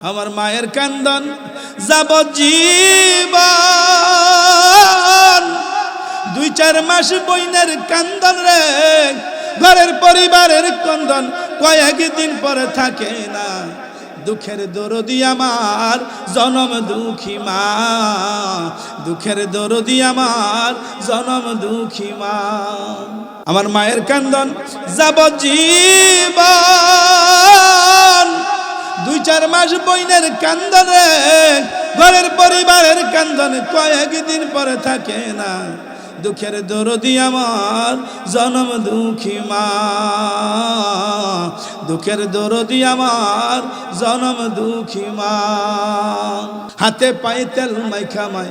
আমার মায়ের কান্দন যাবজ্জীবন, 2-4 মাস বইনের কান্দন রে, ঘরের পরিবারের কান্দন কয়েকদিন পরে থাকে না। দুঃখের দরদি আমার জনম দুঃখী মা, দুঃখের দরদি আমার জনম দুঃখী মা। আমার মায়ের কান্দন যাবজ্জীবন, 2-4 মাস বইনের কান্দন রে, ঘরের পরিবারের কান্দন কয়েকদিন পরে থাকে না। দুঃখের দরদি আমার জনম দুঃখী মা, দুঃখের দরদি আমার জনম দুঃখী মা। হাতে পায়ে তেল মাইখা মাই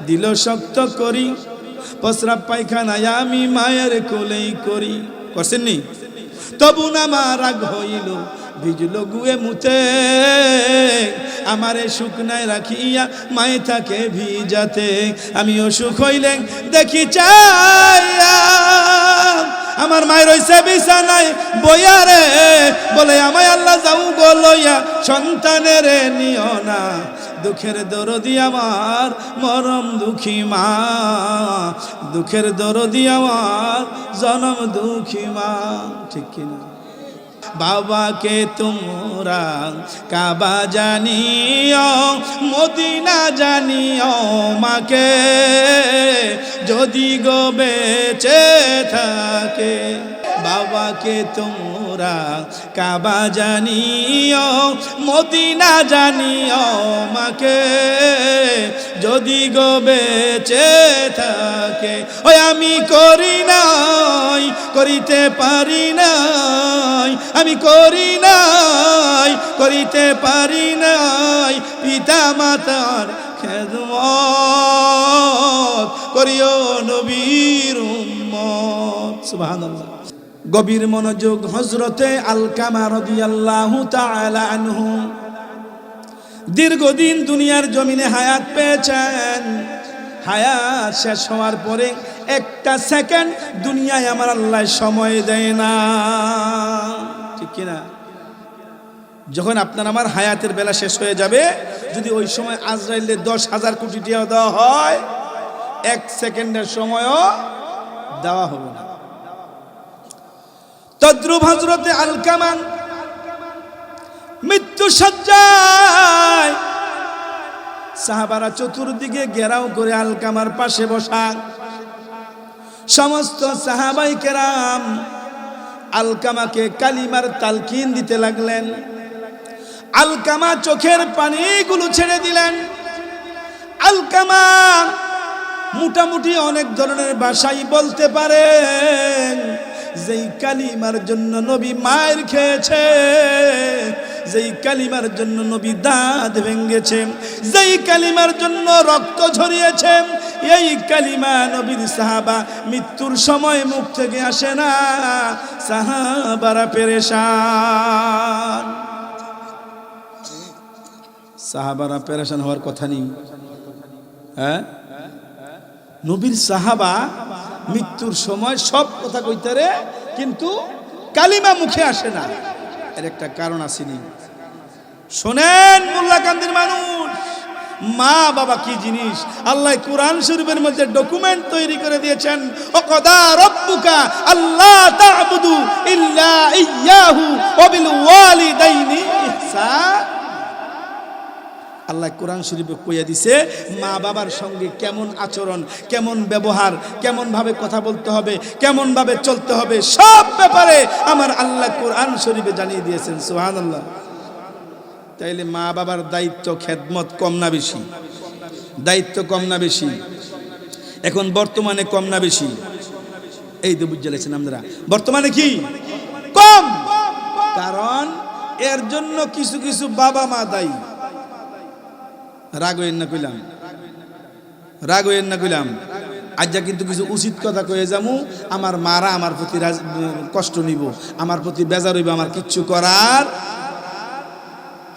দিল শক্ত করি, প্রস্রাব পায়খানায় আমি মায়ের কোলেই করি। করছেননি? তবু না মা রাগ হইল, ভিজল গুয়ে মুতে, আমারে শুকনায় রাখিয়া মায়ে থাকে ভিজাতে। আমি অসুখ হইলে দেখি চাইয়া, আমার মায়ের রইছে বিছানায় বইয়া রে, বলে আমায় আল্লাহ যাও গো লইয়া, সন্তানের নিও না। দুঃখের দরদি আমার মরম দুঃখী মা, দুঃখের দরদি আমার জনম দুঃখী মা। ঠিক কিনা? বাবাকে তোমরা কাবা জানিও, মদিনা জানিও, মাকে যদি গো বেঁচে থাকে। বাবাকে তোমরা কাবা জানিও, মদিনা জানিও, মাকে যদি গো বেঁচে থাকে। ওই আমি করি নাই, করিতে পারি নাই, আমি করি নাই, করিতে পারি নাই, পিতা মাতার খেদমত করিও নবীর উম্মত। সুবহানাল্লাহ। গভীর মনোযোগ। হযরতে আলকামা রাদিয়াল্লাহু তাআলা আনহু দীর্ঘদিন দুনিয়ার জমিনে হায়াত পেয়েছেন। হায়াত শেষ হওয়ার পরে একটা সেকেন্ড দুনিয়ায় আমার আল্লাহ সময় দেয় না। ঠিক কিনা? যখন আপনার আমার হায়াতের বেলা শেষ হয়ে যাবে, যদি ওই সময় আজরাইলে 10,000 কোটি টাকা দেওয়া হয়, 1 সেকেন্ডের সময়ও দেওয়া হবে না। তদ্রুপ হযরতে আলকামা মৃত্যু সজ্জায়, সাহাবারা চতুর্দিকে ঘেরাও করে আলকামার পাশে বসা। সমস্ত সাহাবাই কেরাম আলকামাকে কালিমার তালকিন দিতে লাগলেন। আলকামা চোখের পানিগুলো ছেড়ে দিলেন। আলকামা মোটামুটি অনেক ধরনের ভাষাই বলতে পারেন। যেই কালিমার জন্য নবী মায়ের খেয়েছে, যেই কালিমার জন্য নবী দাঁত ভেঙেছে, যেই কালিমার জন্য রক্ত ঝরিয়েছে, এই কালিমা নবীর সাহাবা মৃত্যুর সময় মুখ থেকে আসে না। সাহাবারা পেরেশান। সাহাবারা পেরেশান হওয়ার কথা নেই। হ্যাঁ, নবীর সাহাবা মৃত্যুর সময় সব কথা কইতারে, কিন্তু কালিমা মুখে আসে না। এর একটা কারণ আসেনি। শোনেন মোল্লাকান্দির মানুষ, মা বাবা কি জিনিস আল্লাহ কুরআন শরীফের মধ্যে ডকুমেন্ট তৈরি করে দিয়েছেন। ওয়াকাদা রাব্বুকা আল্লা তা'বুদু ইল্লা ইয়্যাহু ওয়া বিল ওয়ালিদাইনি ইহসান। আল্লাহ কোরআন শরীফে কইয়া দিছে মা বাবার সঙ্গে কেমন আচরণ, কেমন ব্যবহার, কেমন ভাবে কথা বলতে হবে, কেমন ভাবে চলতে হবে, সব ব্যাপারে আমার আল্লাহ কোরআন শরীফে জানিয়ে দিয়েছেন। সুবহানাল্লাহ। তাইলে মা বাবার দায়িত্ব খেদমত কম না বেশি? দায়িত্ব কম না বেশি? এখন বর্তমানে কম না বেশি? এই তো বুঝে লেছেন আপনারা, বর্তমানে কি কম। কারণ এর জন্য কিছু কিছু বাবা মা দায়ী। রাগ হইন না কইলাম, রাগ হইন না কইলাম। আজ্জা কিন্তু কিছু উচিত কথা কয়ে যামু, আমার মারা আমার প্রতি কষ্ট নিব, আমার প্রতি বেজার হইব, আমার কিচ্ছু করার।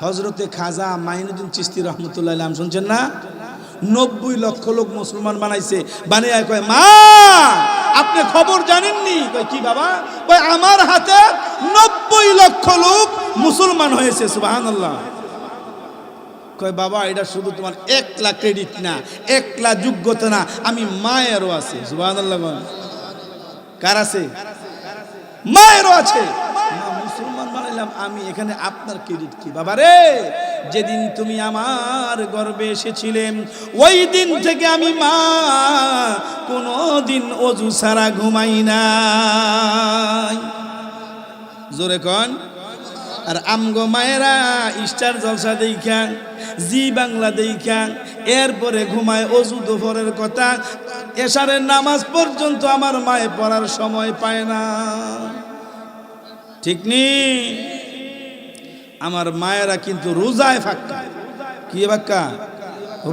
হযরতে খাজা মাইনুদ্দিন চিশতি রহমতুল্লাহ আলাইহি শুনছেন না? 90 লক্ষ লোক মুসলমান বানাইছে। বানিয়ে কয়, মা আপনি খবর জানেননি? কয় কি বাবা? কয় আমার হাতে 90 লক্ষ লোক মুসলমান হয়েছে। সুবহানাল্লাহ। কয় বাবা এটা শুধু তোমার একলা ক্রেডিট না, একলা যোগ্যতা না, আমি মায়েরও আছে। সুবহানাল্লাহ। কার আছে? মায়েরও আছে। মা মুসলমান বানাইলাম আমি, এখানে আপনার ক্রেডিট কি? বাবা রে, যেদিন তুমি আমার গর্ভে এসেছিলেন ওই দিন থেকে আমি মা কোনোদিন অজু ছাড়া ঘুমাই নাই। জোরে কন। আর আমগো মায়েরা স্টার জলসা দেখান, জি বাংলা দেখান, এরপরে ঘুমায় অজু দুপুরের কথা, এশারের নামাজ পর্যন্ত আমার মায়ে পড়ার সময় পায় না। ঠিক নি? আমার মায়েরা কিন্তু রোজায় ফাঁকা। কি ফাঁকা?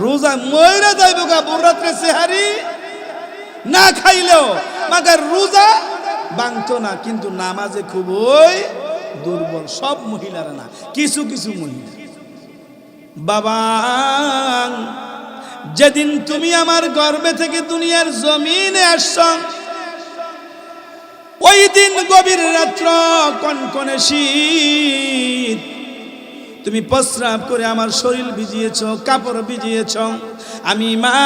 রোজা ময়রা যাইব গা বরাত্রে সেহারি না খাইলেও, মাগার রোজা ভাঙতো না, কিন্তু নামাজে খুবই দুর্বল। সব মহিলারা না, কিছু কিছু মহিলা। বাবা, যেদিন তুমি আমার গর্ভে থেকে দুনিয়ার জমিনে আসছ ওই দিন গভীর রাত্র, কনকনে শীত, তুমি প্রস্রাব করে আমার শরীর ভিজিয়েছ, কাপড় ভিজিয়েছ। আমি মা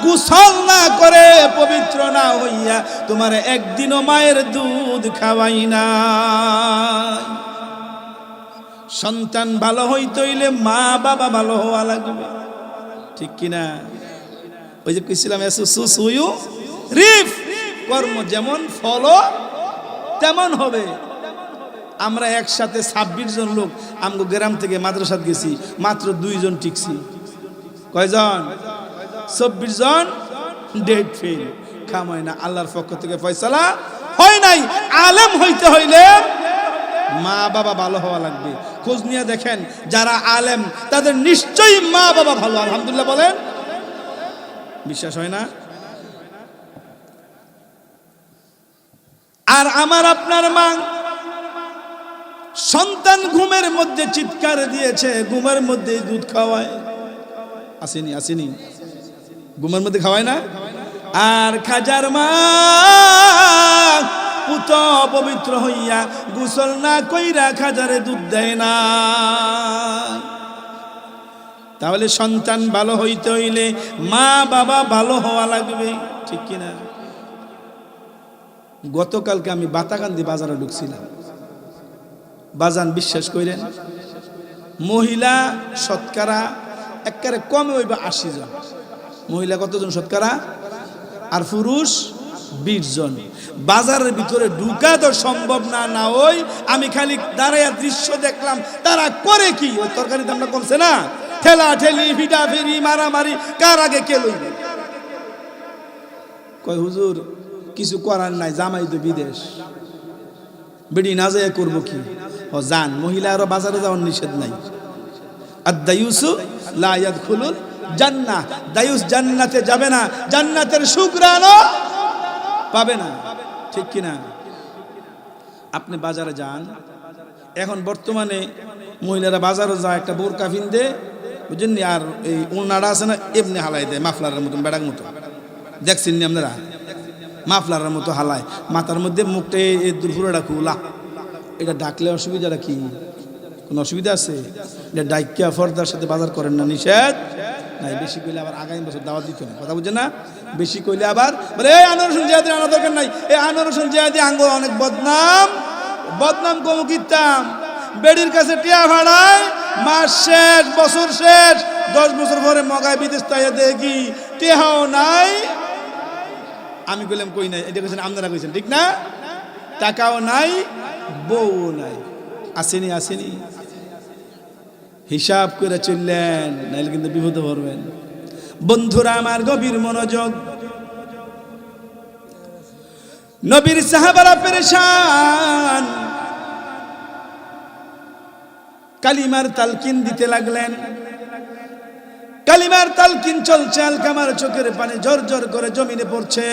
গোসল না করে, পবিত্র না হইয়া তোমার একদিনও মায়ের দুধ খাওয়াই না। সন্তান ভালো হইতে হইলে মা বাবা ভালো হওয়া লাগবে। ঠিক কিনা? ওই যে কইছিলাম সুসুয়ু রিফ, কর্ম যেমন ফল তেমন হবে। আমরা একসাথে 26 জন লোক আমগো গ্রাম থেকে মাদ্রাসাত গেছি, মাত্র 2 জন টিকছি। কয়জন? 24 জন ডেট ফেল। খামায় না, আল্লাহর পক্ষ থেকে ফয়সালা হয় নাই। আলেম হইতে হইলে মা বাবা ভালো হওয়া লাগবে। খোঁজ নিয়ে দেখেন যারা আলেম তাদের নিশ্চয়ই মা বাবা ভালো। আলহামদুলিল্লাহ বলেন। বিশ্বাস হয় না? আর আমার আপনার মা সন্তান ঘুমের মধ্যে চিৎকার দিয়েছে, ঘুমের মধ্যে দুধ খাওয়ায়। আসেনি? আসেনি? ঘুমের মধ্যে খাওয়ায় না? আর খাজার মা পুত পবিত্র হইয়া গোসল না কইরা খাজারে দুধ দেয় না। তাহলে সন্তান ভালো হইতে হইলে মা বাবা ভালো হওয়া লাগবে। ঠিক কিনা? গতকালকে আমি বাতাকান্দি বাজারে ঢুকছিলাম। বাজান বিশ্বাস করেন, মহিলা শতকরা একেবারে কমে হইবা 80 জন। মহিলা কতজন শতকরা? আর পুরুষ 20 জন। বাজারের ভিতরে ঢুকা তো সম্ভব না। না ওই আমি খালি দাঁড়াইয়া দৃশ্য দেখলাম, তারা করে কি? ওই তরকারি দামটা কমছে না, ঠেলা ঠেলি, ফিটা ফিরি, মারামারি, কার আগে কে লইবে? কয় হুজুর কিছু করার নাই, জামাই তো বিদেশ, বেডি না যায় করবো কি? ও জান, মহিলা আরো বাজারে যাওয়ার নিষেধ নাই। আর দায়ুসু লা ইয়াদখুলুল জান্নাহ, দায়ুস জান্নাতে যাবে না, জান্নাতের সুঘ্রাণও পাবে না। ঠিক কিনা? আপনি বাজারে যান, এখন বর্তমানে মহিলারা বাজারে যায় একটা বোরকা পিনদে, বুঝলেন? আর এই ওনারা আছে না, এমনি হালাই দেয় মাফলারের মতন, বেড়ার মতো। দেখছেন নি আপনারা? মাফলারের মতো হালায়, মাথার মধ্যে মুখটা এই দুপুরটা খুলা। এটা ডাকলে অসুবিধাটা কি? কোনো অসুবিধা আছে? এটা ডাইকিয়া ফর্দার সাথে বাজার করেন না, নিষেধ নাই। বেশি কইলে আবার আগামী বছর দাওয়াত দিত না। কথা বুঝছেন না? বেশি কইলে আবার বলে এই আনোয়ার হোসেন জিহাদি আনা দরকার নাই, এই আনোয়ার হোসেন জিহাদি আঙ্গ অনেক বদনাম। বদনাম কমু কিতাম, বেডির কাছে টিয়া ভাড়ায়, মাস শেষ, বছর শেষ, 10 বছর পরে মগায় বিদেশ তাইয়া দেখি টিয়াও নাই। আমি কইলাম কই নাই, এটা কইছেন আপনারা কইছেন, ঠিক না? টাকাও নাই, বউ নাই। আসেনি? আসেনি? হিসাব করে চললেন, নাইলে কিন্তু বিপদে পড়বেন। বন্ধুরা আমার, গভীর মনোযোগ। নবীর সাহাবারা পেরেশান, কালিমার তালকিন দিতে লাগলেন। কালিমার তালকিন চলছে, আলকামার চোখের পানি ঝরঝর করে জমিনে পড়ছে।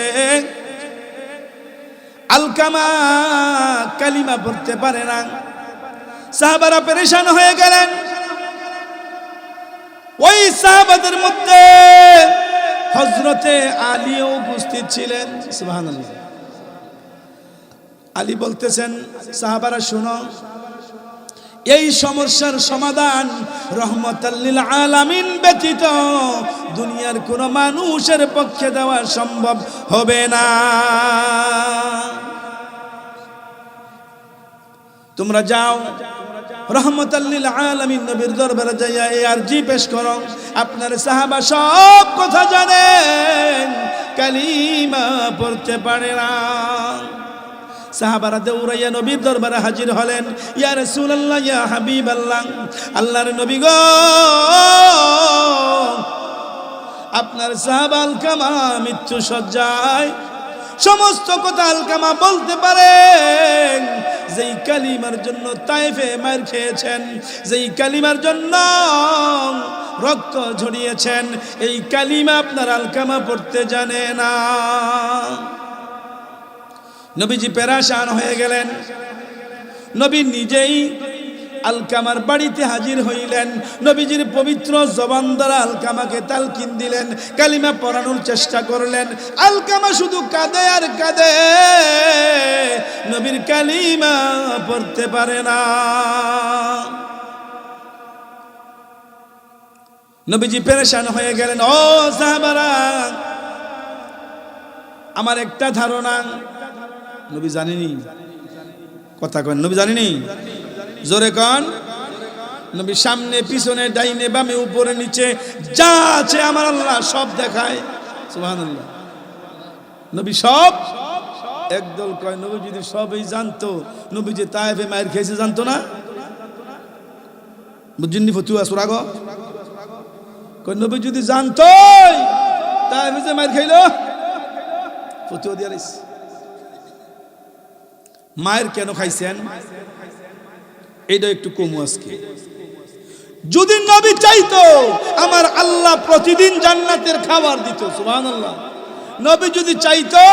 আলকামা কালিমা পড়তে পারে না। সাহাবারা পেরেশান হয়ে গেলেন। ওই সাহাবাদের মধ্যে হযরতে আলীও উপস্থিত ছিলেন। সুবহানাল্লাহ। আলী বলতেছেন, সাহাবারা শুনো, এই সমস্যার সমাধান রহমাতাল লিল আলামিন ব্যতীত দুনিয়ার কোনো মানুষের পক্ষে দেওয়া সম্ভব হবে না। তোমরা যাও রহমাতাল লিল আলামিন নবীর দরবারে যাইয়া এই আরজি পেশ করো, আপনার সাহাবা সব কথা জানেন, কালিমা পড়তে পারে না। সাহাবারা দৌড়াইয়া নবীর দরবারে হাজির হলেন। ইয়া রাসূলুল্লাহ, ইয়া হাবিবাল্লাহ, আল্লাহর নবী গো, আপনার সাহাবা আলকামা মৃত্যু সজ্জায়, সমস্ত কথা আলকামা বলতে পারেন। যেই কালিমার জন্য তায়েফে মার খেয়েছেন, যেই কালিমার জন্য রক্ত ঝরিয়েছেন, এই কালিমা আপনার আলকামা পড়তে জানে না। নবীজি পেরেশান হয়ে গেলেন। নবী নিজেই আলকামার বাড়িতে হাজির হইলেন। নবীজির পবিত্র জবান দ্বারা আলকামাকে তালকিন দিলেন, কালিমা পড়ানোর চেষ্টা করলেন। আলকামা শুধু কাঁদে আর কাঁদে, নবীর কালিমা পড়তে পারে না। নবীজি পেরেশান হয়ে গেলেন। ও সাহাবারা, আমার একটা ধারণা, নবী জানেনি, কথা কন, নবী জানেনি, জোরে কন। নবী সামনে পিছনে ডাইনে বামে উপরে নিচে যা আছে আমার আল্লাহ সব দেখায়, সুবহানাল্লাহ। নবী সব একদল কয়, নবী যদি সবই জানতো, নবী যে তায়েফে মায়ের খেয়েছে জানতো না? বুঝিনি ফতুয়া সুরাগ কয়, নবী যদি জানতো তায়েফে যে মায়ের খাইলো, ফতুয়া দিয়ে দিস। মায়ের কেন খাইছেন এইটা একটু কমু আজকে। যদি নবী চাইতো আমার আল্লাহ প্রতিদিন জান্নাতের খাবার দিত, সুবহানাল্লাহ। নবী যদি চাইতো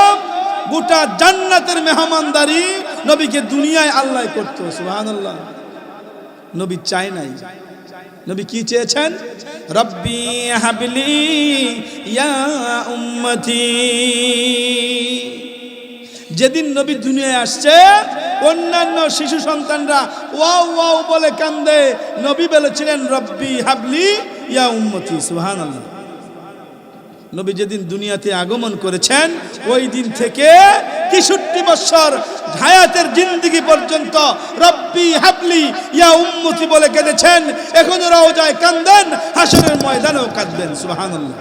গোটা জান্নাতের মেহমানদারি নবীকে দুনিয়ায় আল্লাহ করতো, সুবহানাল্লাহ। নবী চায় নাই। নবী কি চেয়েছেন? রব্বি হাবলি ইয়া উম্মতি। যেদিন নবী দুনিয়ায় আসছে, অন্যান্য শিশু সন্তানরা ওয়াও ওয়াও বলে কান্দে, নবী বলেছিলেন রব্বি হাবলি ইয়া উম্মতি, সুবহানাল্লাহ। নবী যেদিন দুনিয়াতে আগমন করেছেন, ওই দিন থেকে 63 বছর হায়াতের জিন্দেগি পর্যন্ত রব্বি হাবলি ইয়া উম্মতি বলে কেঁদেছেন। এখনো রওজায় কান্দেন, হাসরের ময়দানেও কাঁদবেন, সুবহানাল্লাহ।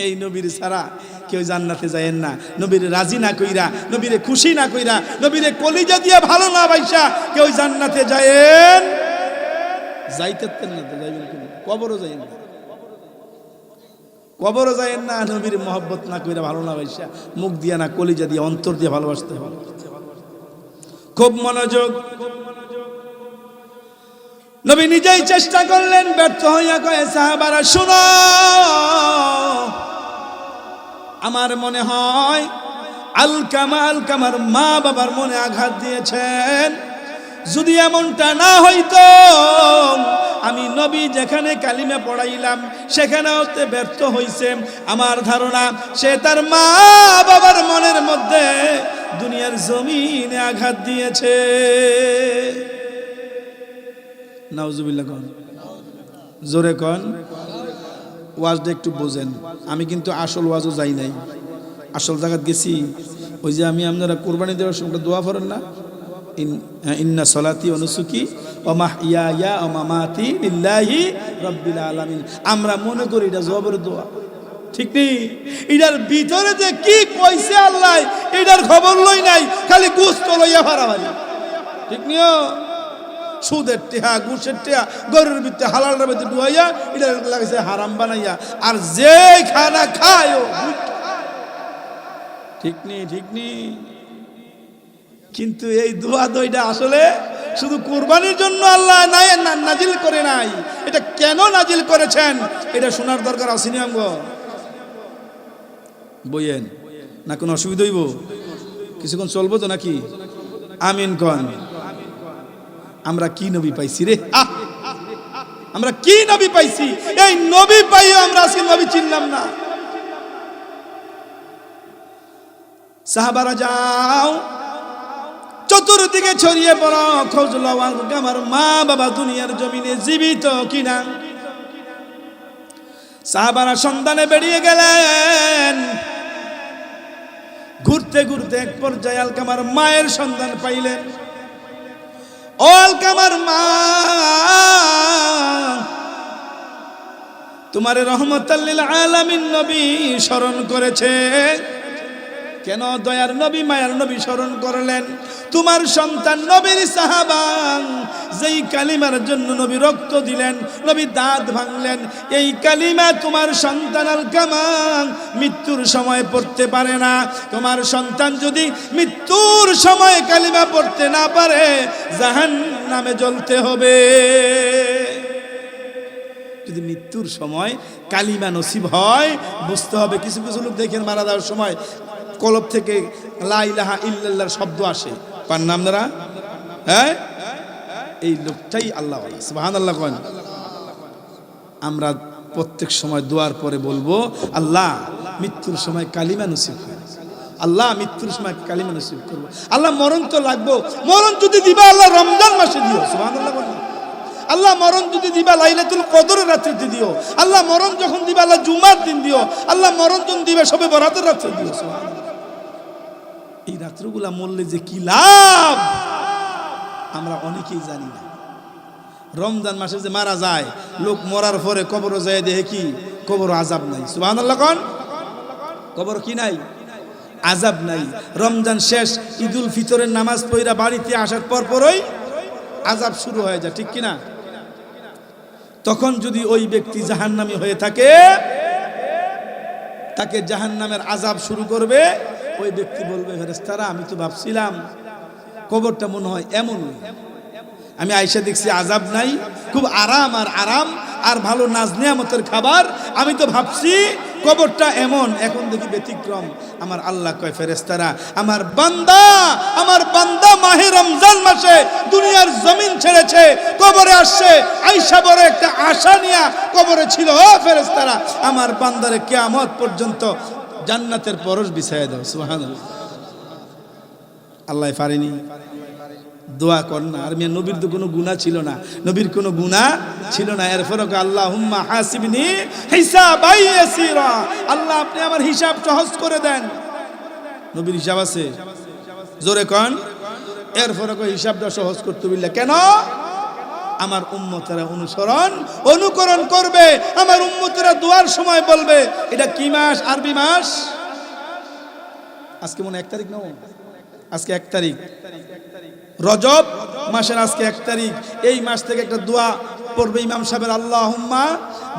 এই নবীর ছাড়া কেউ জান্নাতে যায়েন না। নবীর রাজি না কইরা, নবীরে খুশি না কইরা, নবীরে কলিজা দিয়া ভালো না বাইসা কেউ জান্নাতে যায়েন যাইতেন না। তো যাইবেন কেন? কবরও যাইেন না, কবরও যাইেন না। নবীর মহব্বত না কইরা, ভালো না বাইসা, মুখ দিয়া না, কলিজা দিয়া, অন্তর দিয়ে ভালোবাসতে হবে। খুব মনোযোগ। নবী নিজেই চেষ্টা করলেন, ব্যর্থ হইয়া কয়ে, সাহাবারা শুনো, আমার মনে হয় আলকামার মা বাবার মনে আঘাত দিয়েছেন। যদি এমনটা না হইতো, আমি নবী যেখানে কালিমা পড়াইলাম সেখানেও ব্যর্থ হইছে। আমার ধারণা সে তার মা বাবার মনের মধ্যে দুনিয়ার জমিনে আঘাত দিয়েছে। নাউজুবিল্লাহ কন, জোরে কন। ওয়াজটা একটু বোঝেন। আমি কিন্তু আসল ওয়াজও যাই নাই, আসল জায়গাত গেছি। ওই যে আমি আপনারা কুরবানি দেওয়ার সময় দোয়া করেন না, ইন্না সলাতি ওয়া নুসুকি ওয়া মাহইয়ায়া ওয়া মামাতি লিল্লাহি রাব্বিল আলামিন। আমরা মনে করি এটা জবরের দোয়া, ঠিক নেই। এটার ভিতরে যে কি কইছে আল্লাহ, এটার খবর লই নাই, খালি গোশত লইয়া ফারাফারি, ঠিক নিও। সুদের টেহা, ঘুষের টেহা, গরুর ভিতরে হালালের ভিতরে ডুয়াইয়া এটা লাগছে হারাম বানাইয়া। আর যে খানা খায়, ঠিক নেই, ঠিক নেই। কিন্তু এই দোয়া দইটা আসলে শুধু কুরবানির জন্য আল্লাহ নাজিল করে নাই। এটা কেন নাজিল করেছেন এটা শোনার দরকার আছে নি? আমগো বইয়েন না, কোনো অসুবিধা হইব? কিছুক্ষণ চলবো তো নাকি? আমিন কন। আমরা কি নবী পাইছি রে, আমরা কি নবী পাইছি? এই নবী পাইও আমরা আজকে নবী চিনলাম না। সাহাবারা যাও, চতুর্দিকে ছড়িয়ে পড়ো, খোঁজ লও আলকামার মা বাবা দুনিয়ার জমিনে জীবিত কিনা। সাহাবারা সন্ধানে বেরিয়ে গেলেন। ঘুরতে ঘুরতে এক পর্যায়ে আলকামার মায়ের সন্ধান পাইলেন। ও আলকামার মা, তোমারে রহমতাল লিল আলামিন নবী স্মরণ করেছে। কেন দয়ার নবী মায়ার নবী স্মরণ করলেন? তোমার সন্তান নবীর সাহাবা, যেই কালিমার জন্য নবী রক্ত দিলেন, নবী দাঁত ভাঙলেন, এই কালিমা তোমার সন্তান আলকামা মৃত্যুর সময় পড়তে পারে না। তোমার সন্তান যদি মৃত্যুর সময় কালিমা পড়তে না পারে, জাহান্নামে জ্বলতে হবে। যদি মৃত্যুর সময় কালিমা নসিব হয়, বুঝতে হবে। কিছু কিছু লোক দেখেন মারা যাওয়ার সময় কলব থেকে লা ইলাহা ইল্লাল্লাহর শব্দ আসে, পার নাম দ্বারা, হ্যাঁ, এই লোকটাই আল্লাহ ওয়ালা। সুবহানাল্লাহ। কোন আমরা প্রত্যেক সময় দোয়ার পরে বলবো, আল্লাহ মৃত্যুর সময় কালিমা নসিব করো, আল্লাহ মৃত্যুর সময় কালিমা নসিব করবো। আল্লাহ মরণ তো লাগবো, মরণ যদি দিবা আল্লাহ রমজান মাসে দিও। সুবহানাল্লাহ। আল্লাহ মরণ যদি দিবা লাইলাতুল কদরের রাত্রিতে দিও। আল্লাহ মরণ যখন দিবা আল্লাহ জুমার দিন দিও। আল্লাহ মরণ যখন দিবে সবে বরাতের রাত্রে দিও। এই রাত্রগুলা মরলে যে কি লাভ আমরা অনেকেই জানি না। রমজান মাসে যে মারা যায় লোক, মরার পরে কবরে যায় দেখে কি কবর আযাব নাই। সুবহানাল্লাহ। কোন কবর কি নাই? আযাব নাই। রমজান শেষ, ঈদুল ফিতরের নামাজ পড়া বাড়িতে আসার পরই আযাব শুরু হয়ে যায়, ঠিক কিনা? তখন যদি ওই ব্যক্তি জাহান্নামী হয়ে থাকে, তাকে জাহান্নামের আযাব শুরু করবে। ওই ব্যক্তি বলবে, ফেরেশতারা আমি তো ভাবছিলাম কবরটা মনে হয় এমন, আমি আয়েশা দেখছি আযাব নাই, খুব আরাম আর আরাম আর ভালো নাজ নিয়ামতের খাবার, আমি তো ভাবছি কবরটা এমন, এখন দেখি ব্যতিক্রম। আমার আল্লাহ কয়, ফেরেশতারা আমার বান্দা মাহে রমজান মাসে দুনিয়ার জমিন ছেড়েছে, কবরে আসছে, আয়েশা বড় একটা আশা নিয়ে কবরে ছিল। ও ফেরেশতারা আমার বান্দারে কিয়ামত পর্যন্ত জান্নাতের পরশ বিছায়া দাও। সুবহানাল্লাহ। আল্লাহ পারেনি? দোয়া কর না। আর মিয়া নবীর তো কোনো গুনাহ ছিল না, নবীর কোনো গুনাহ ছিল না। এরপর আল্লাহুম্মা হাসিবনি হিসাবাই ইয়াসিরা, আল্লাহ আপনি আমার হিসাব সহজ করে দেন। নবীর হিসাব আছে, জোরে কোন। এরপর হিসাবটা সহজ করতে বললে কেন? আমার উম্মতেরা অনুকরণ করবে। আমার উম্মতেরা দোয়ার সময় বলবে, এটা কি মাস? আরবি মাস। আজকে মনে 1 তারিখ না? আজকে 1 তারিখ রজব মাসের, আজকে 1 তারিখ। এই মাস থেকে একটা দোয়া পড়বে ইমাম সাহেবের, আল্লাহুম্মা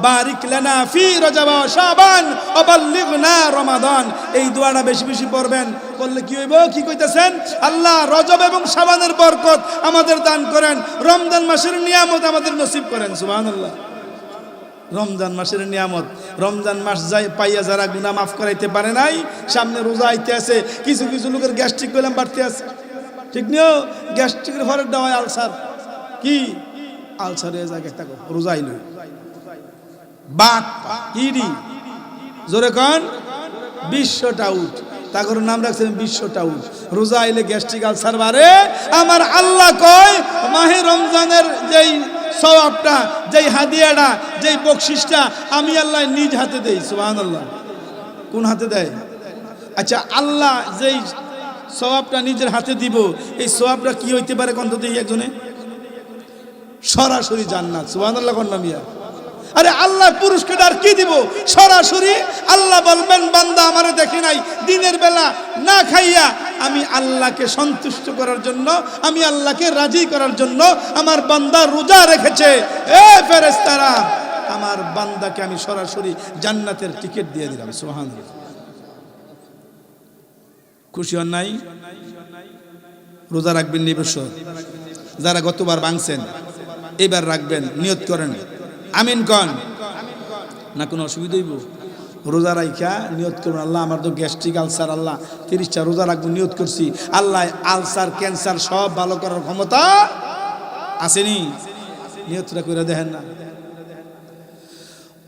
বারিক লানা ফি রজব ওয়া শাবান ওয়া বাল্লিগনা রমাদান। এই দোয়াটা বেশি বেশি পড়বেন। বললে কি হইব? কি কইতেছেন? আল্লাহ রজব এবং শাবানের বরকত আমাদের দান করেন, রমজান মাসের নিয়ামত আমাদের নসিব করেন। সুবহানাল্লাহ। রমজান মাসের নিয়ামত, রমজান মাস যাই পাইয়া যারা গুনাহ মাফ করাইতে পারে নাই, সামনে রোজা আইতে আছে, কিছু কিছু লোকের গ্যাস্ট্রিক বললাম বাড়তে আছে, ঠিক নিও। গ্যাস্ট্রিকের ফরের দেওয়া হয় আলসার, কি আলসার হয়ে যায় একটা রোজা আইল বাট ইডি, জোরে কন বিশ্বটা উঠ, তাগর নাম রাখছেন বিশ্বটা উঠ। রোজা আইলে গ্যাস্ট্রিক আলসার বাড়ে। আমার আল্লাহ কয় মাহে রমজানের যেই সওয়াবটা, যেই হাদিয়াটা, যেই বকশিসটা আমি আল্লাহ নিজ হাতে দেই। সুবহানাল্লাহ। কোন হাতে দেয়? আচ্ছা, আল্লাহ যেই সওয়াবটা নিজের হাতে দিব, এই সওয়াবটা কি হইতে পারে কোন তো একজনে? সরাসরি জান্নাত। সুবহানাল্লাহ। কোন নামিয়া? আরে আল্লাহ পুরস্কার আর কি দিব? সরাসরি আল্লাহ বলবেন, বান্দা আমারে দেখি নাই দিনের বেলা না খাইয়া, আমি আল্লাহকে সন্তুষ্ট করার জন্য, আমি আল্লাহকে রাজি করার জন্য আমার বান্দা রোজা রেখেছে। এ ফেরেশতারা আমার বান্দাকে আমি সরাসরি জান্নাতের টিকিট দিয়ে দিলাম। সুবহানাল্লাহ। খুশি হন নাই? রোজা রাখবেন এই বছর, যারা গতবার ভাঙছেন এবার রাখবেন, নিয়ত করেন। আমিন কন না? কোনো অসুবিধা হইব? রোজা রাইখা নিয়ত করবেন, আল্লাহ আমার তো গ্যাস্ট্রিক আলসার, আল্লাহ 30টা রোজা রাখবো নিয়ত করছি, আল্লাহ আলসার ক্যান্সার সব ভালো করার ক্ষমতা আসেনি? নিয়তটা করে দেখেন না।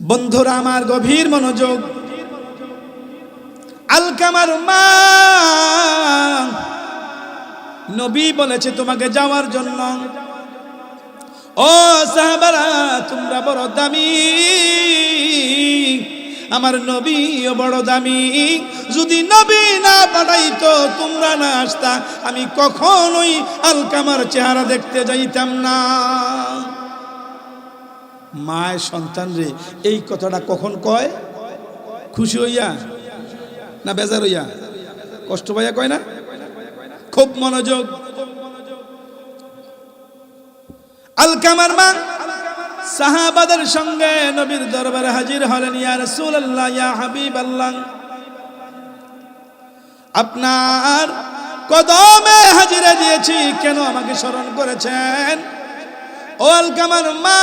বন্ধুরা আমার গভীর মনোযোগ, আলকামার মা নবী বলেছে তোমাকে যাওয়ার জন্য। ও সাহাবারা, তোমরা বড় দামি, আমার নবীও বড় দামি। যদি নবী না পাঠাইতো, তোমরা না আসতা, আমি কখনোই আলকামার চেহারা দেখতে যাইতাম না। মায়ের সন্তান রে এই কথাটা কখন কয়? খুশি হইয়া না বেজার হইয়া? কষ্ট পাইয়া কয় না? খুব মনোযোগ। আলকামার মা সাহাবাদের সঙ্গে নবীর দরবারে হাজির হলেন। ইয়া রাসূলুল্লাহ, ইয়া হাবিবাল্লাহ, আপনার কদমে হাজিরা দিয়েছি, কেন আমাকে স্মরণ করেছেন? ও আলকামার মা,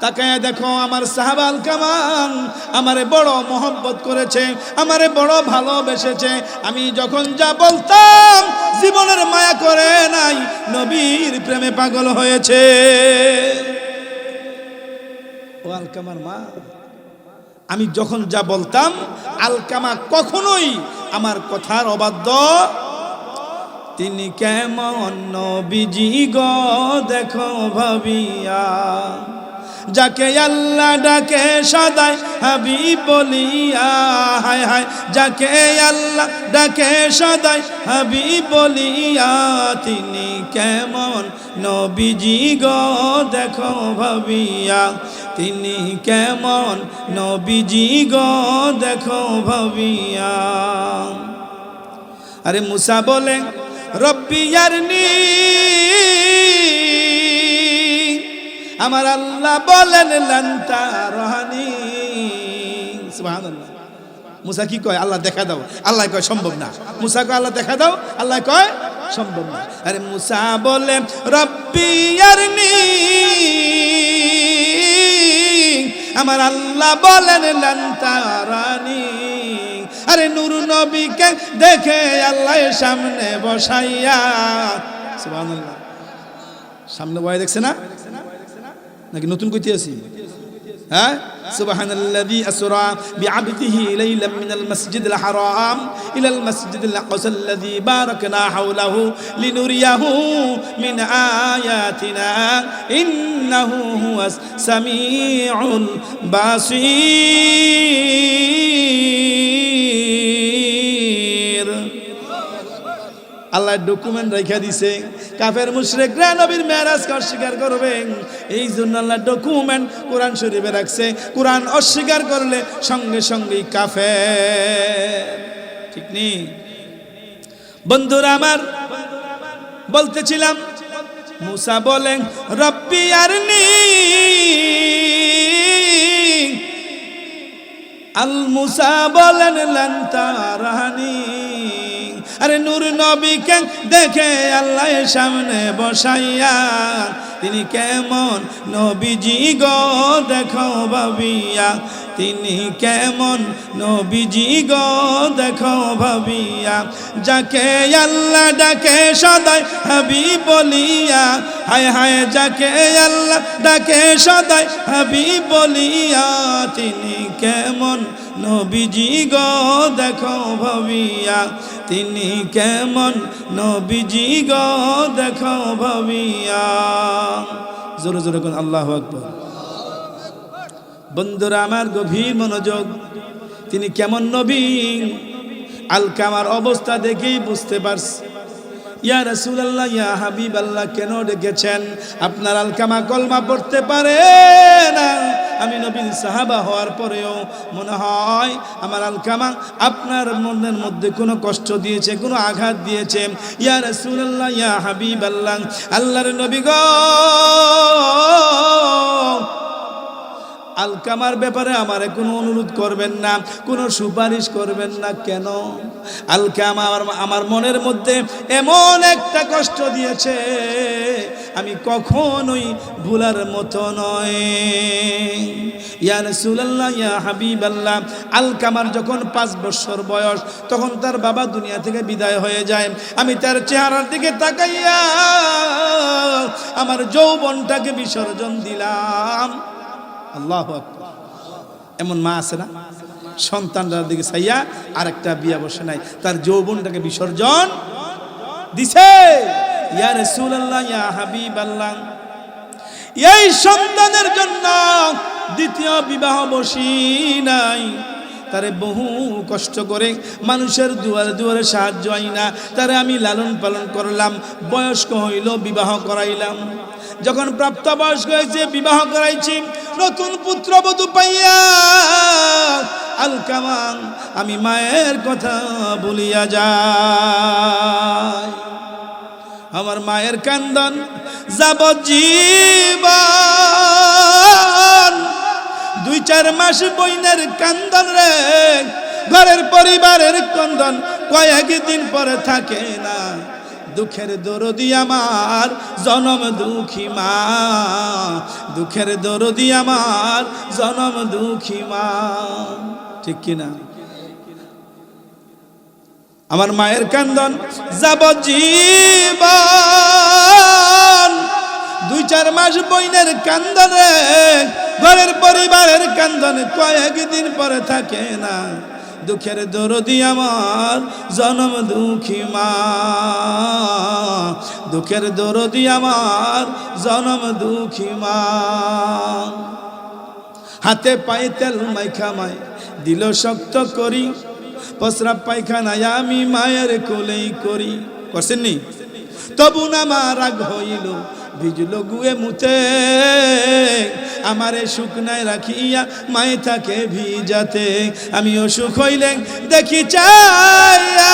তাকায় দেখো, আমার সাহাবা আলকামা আমারে বড় মহব্বত করেছে, আমারে বড় ভালোবেসেছে। আমি যখন যা বলতাম জীবনের মায়া করে নাই, নবীর প্রেমে পাগল হয়েছে। ও আলকামার মা, আমি যখন যা বলতাম আলকামা কখনোই আমার কথার অবাধ্য। তিনি কেমন নবীজি গো দেখো ভাবিয়া, যাকে আল্লাহ ডাকে সদাই হাবিব বলিয়া, হায় হায়, যাকে আল্লাহ ডাকে সদাই হাবিব বলিয়া, তিনি কেমন নবীজি গো দেখো ভাবিয়া, তিনি কেমন নবীজি গো দেখো ভাবিয়া। আরে মুসা বলে রব্বি ইয়ারনি, আমার আল্লাহ বলেন লান তারানি। সুবহানাল্লাহ। মুসা কি কয়? আল্লাহ দেখা দাও। আল্লাহ কয় সম্ভব না। মুসা কয় আল্লাহ দেখা দাও, আল্লাহ কয় সম্ভব না। আরে মুসা বলে রব্বি ইয়ারনি, আমার আল্লাহ বলেন লান তারানি। আরে নূর নবীকে দেখে আল্লাহ সামনে বসাইয়া, সুবহানাল্লাহ, সামনে বসাই দেখছে না নাকি নতুন কইতে আছি? হ্যাঁ, সুবহানাল্লাযী আসরা বিআবদিহি লাইলাম মিনাল মাসজিদিল হারাম ইলাল মাসজিদিল আকসাল্লাযী বারাকনা হাওলাহু লিনুরিয়াহু মিন আয়াতিনা ইন্নাহু হুয়াস সামিউল বাসীর। আল্লাহ ডকুমেন্ট রেখে দিছে, কাফের মুশরিকরা নবীর মেরাজকে অস্বীকার করবে, এই জন্য আল্লাহ ডকুমেন্ট কোরআন শরীফে রাখছে। কোরআন অস্বীকার করলে সঙ্গে সঙ্গেই কাফের। ঠিক নেই বন্ধুরা আমার? বলতেছিলাম মুসা বলেন রব্বি আরনি, আল মুসা বলেন লান তারানি। আরে নূর নবীকে দেখে আল্লাহ সামনে বসাইয়া, তিনি কেমন নবীজি গো দেখো ভাবিয়া, তিনি কেমন নবীজি গো দেখো ভাবিয়া, যাকে আল্লাহ ডাকে সদাই হাবিব বলিয়া, হায় হায়, যাকে আল্লাহ ডাকে সদাই হাবিব বলিয়া, তিনি কেমন নবীজি গো দেখো ভাবিয়া, তিনি কেমন নবীজি গো দেখো ভাবিয়া। জোরে জোরে কোন আল্লাহু আকবার। বন্ধুরা আমার গভীর মনোযোগ, তিনি কেমন নবী আলকামার অবস্থা দেখেই বুঝতে পারছে। ইয়া রাসূলুল্লাহ, ইয়া হাবিবাল্লাহ, কেন ডেকেছেন? আপনার আলকামা কলমা পড়তে পারে না। আমি নবীর সাহাবা হওয়ার পরেও মনে হয় আমার আলকামা আপনার মনের মধ্যে কোনো কষ্ট দিয়েছে, কোনো আঘাত দিয়েছে। ইয়া রাসূলুল্লাহ, ইয়া হাবিবাল্লাহ, আল্লাহর নবী গো, আলকামার ব্যাপারে আমারে কোনো অনুরোধ করবেন না, কোনো সুপারিশ করবেন না। কেন? আলকামা আমার মনের মধ্যে এমন একটা কষ্ট দিয়েছে, আমি কখনোই ভুলার মতো নয়। ইয়া রাসূলুল্লাহ, ইয়া হাবিবাল্লাহ, আলকামার যখন 5 বছর বয়স, তখন তার বাবা দুনিয়া থেকে বিদায় হয়ে যায়। আমি তার চেহারার দিকে তাকাইয়া আমার যৌবনটাকে বিসর্জন দিলাম। আল্লাহু আকবার। এমন মা আছে না? সন্তানটার দিকে চাইয়া আরেকটা বিয়া বসে নাই, তার যৌবনটাকে বিসর্জন দিছে। ইয়া রাসূলুল্লাহ, ইয়া হাবিবাল্লাহ, এই সন্তানের জন্য দ্বিতীয় বিবাহ বসি নাই, তারে বহু কষ্ট করে মানুষের দুয়ারে দুয়ারে সাহায্য আইনা তারে আমি লালন পালন করলাম, বয়স্ক হইল বিবাহ করাইলাম। যখন প্রাপ্তবয়স্ক হয়েছে বিবাহ করাইছি, নতুন পুত্রবধূ পাইয়া আলকামান আমি মায়ের কথা ভুলিয়া যাই। আমার মায়ের কান্দন যাবজ্জীবন, 2-4 মাস বইনের কান্দন রে, ঘরের পরিবারের কান্দন কয়েকদিন পরে থাকে না। দুঃখের দরদি আমার জনম দুঃখী মা, দুঃখের দরদি আমার জনম দুঃখী মা, ঠিক কিনা? আমার মায়ের কান্দন যাবজ্জীবন, 2-4 মাস বইনের কান্দন রে, ঘরের পরিবারের কান্দন কয়েকদিন পরে থাকে না। দুঃখের দরদি আমার জনম দুঃখী মা, দুঃখের দরদি আমার জনম দুঃখী মা। হাতে পায়ে তেল মাইখা মায় দিল শক্ত করি, প্রস্রাব পায়খানায় আমি মায়ের কোলেই করি। করছেননি? তবু না মা রাগ হইল, ভিজল গুয়ে মুতে, আমারে শুকনায় রাখিয়া মায়ে থাকে ভিজাতে। আমিও সুখ হইলে দেখি চাইয়া,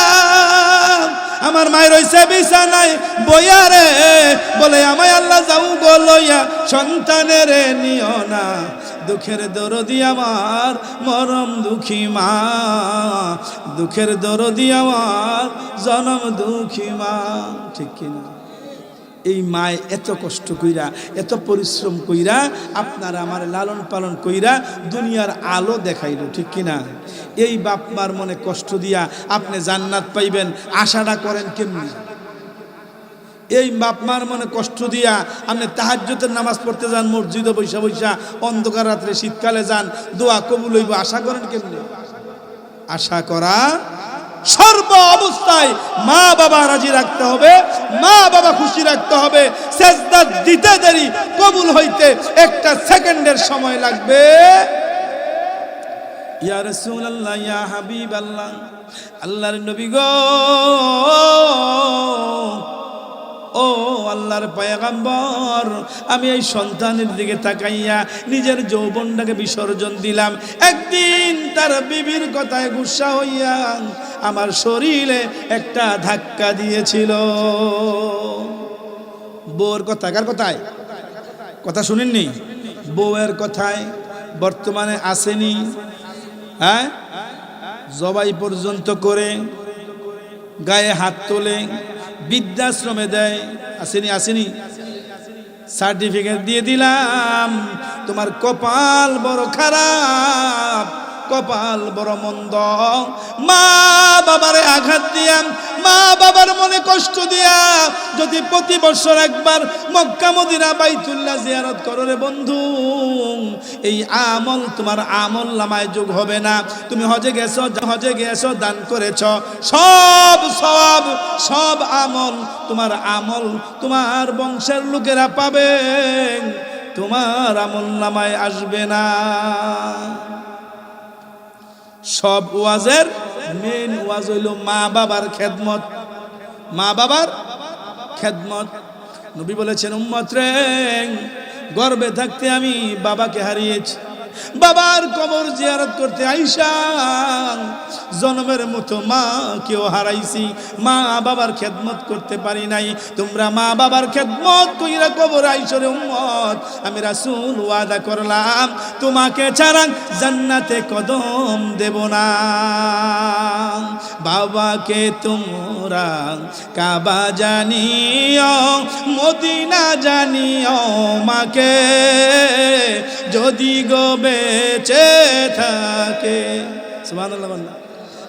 আমার মায়ের রইছে বিছানায় বইয়া রে, বলে আমায় আল্লাহ যাও গো লইয়া, সন্তানের নিও না। দুঃখের দরদি আমার মরম দুঃখী মা, দুঃখের দরদি আমার জনম দুঃখী মা, ঠিক কিনা? এই মায় এত কষ্ট কইরা, এত পরিশ্রম কইরা আপনারা আমার লালন পালন কইরা দুনিয়ার আলো দেখাইল, ঠিক কিনা? এই বাপ মার মনে কষ্ট দিয়া আপনি জান্নাত পাইবেন, আশাটা করেন কেমনি? এই বাপ মার মনে কষ্ট দিয়া আপনি তাহাজ্জুদের নামাজ পড়তে যান, মসজিদে বৈশা বৈশা অন্ধকার রাত্রে শীতকালে যান, দোয়া কবুল হইব, আশা করেন কেমনি? আশা করা সর্ব অবস্থায় মা বাবা রাজি রাখতে হবে, মা বাবা খুশি রাখতে হবে। সেজদা দিতে দেরি, কবুল হইতে 1 সেকেন্ডের সময় লাগবে। ইয়া রাসূলুল্লাহ, ইয়া হাবিবাল্লাহ, আল্লাহর নবী গো, ও আল্লাহর পয়গম্বর, আমি এই সন্তানের দিকে তাকাইয়া নিজের যৌবনটাকে বিসর্জন দিলাম। একদিন তার বিবির কথায় গুসা হইয়া আমার শরীরে একটা ধাক্কা দিয়েছিল। বউয়ের কথা, কার কথায়? কথা শুনেননি? বউয়ের কথায় বর্তমানে আসেনি, হ্যাঁ? জবাই পর্যন্ত করে, গায়ে হাত তোলে, বৃদ্ধাশ্রমে দেয়, আসেনি? আসেনি? সার্টিফিকেট দিয়ে দিলাম, তোমার কপাল বড় খারাপ, কপাল বড় মন্দ। মা বাবারে আঘাত দিয়া, মা বাবার মনে কষ্ট দিয়া যদি প্রতি বছর একবার মক্কা মদিনা বাইতুল্লাহ জিয়ারত করো রে বন্ধু, এই আমল তোমার আমল নামায় যোগ হবে না। তুমি হজে গেছো, দান করেছ, সব সওয়াব, সব আমল, তোমার আমল তোমার বংশের লোকেরা পাবে, তোমার আমল নামায় আসবে না। সব ওয়াজের মেন ওয়াজ হইল মা বাবার খেদমত, মা বাবার খেদমত। নবী বলেছেন, উম্মত রে, গর্বে থাকতে আমি বাবাকে হারিয়েছি, বাবার কবর জিয়ারত করতে আইসা জন্মের মতো মা কেউ হারাইছি, মা বাবার খেদমত করতে পারি নাই। তোমরা মা বাবার খেদমত কইরা কবর আইসো রে উম্মত, আমি রাসূল ওয়াদা করলাম তোমাকে ছাড়া জান্নাতে কদম দেব না। বাবাকে তোমরা কাবা জানিও, মদিনা জানিও, মাকে যদি গো বেঁচে থাকে। সুবহানাল্লাহ।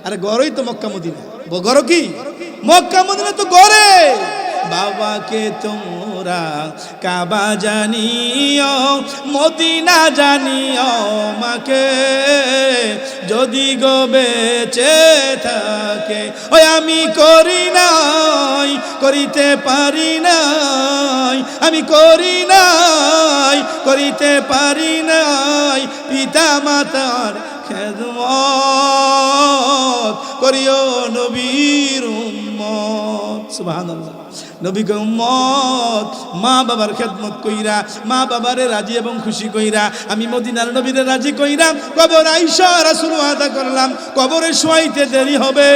আরে গড়ই তো মক্কা মদিনা, গড় কি? মক্কা মদিনা তো গড়ে। বাবাকে তোমরা মোরা, কাবা জানিও মদিনা জানিও মাকে, যদি গো বেঁচে থাকে। ওই আমি করি নাই, করিতে পারি নাই, আমি করি নাই, করিতে পারি নাই পিতা মাতার খেদমত, করিও নবীর উম্মত। সুবহানাল্লাহ। নবীকে উম্মত, মা বাবার খেদমত কইরা, মা বাবারে রাজি এবং খুশি কইরা, আমি মদিনার নবীরে রাজি কইরা কবর আইসা রাসূল ওয়াদা করলাম, কবরে শোয়াইতে দেরি হবে,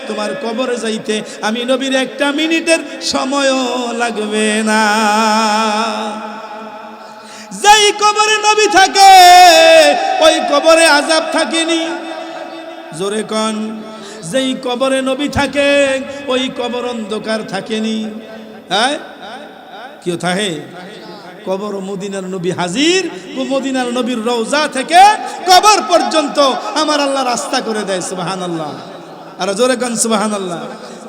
তোমার কবরে যাইতে আমি নবীর একটা মিনিটের সময়ও লাগবে না। যেই কবরে নবী থাকে ওই কবরে আযাব থাকেনি। জোরে কোন, যেই কবরে নবী থাকে ওই কবর অন্ধকার থাকেনি। হ্যাঁ, কি থাকে? কবর মদিনার নবী হাজির, ও মদিনার নবীর রওজা থেকে কবর পর্যন্ত আমার আল্লাহ রাস্তা করে দেয়। সুবহানাল্লাহ। আর জোরে কোন সুবহানাল্লাহ।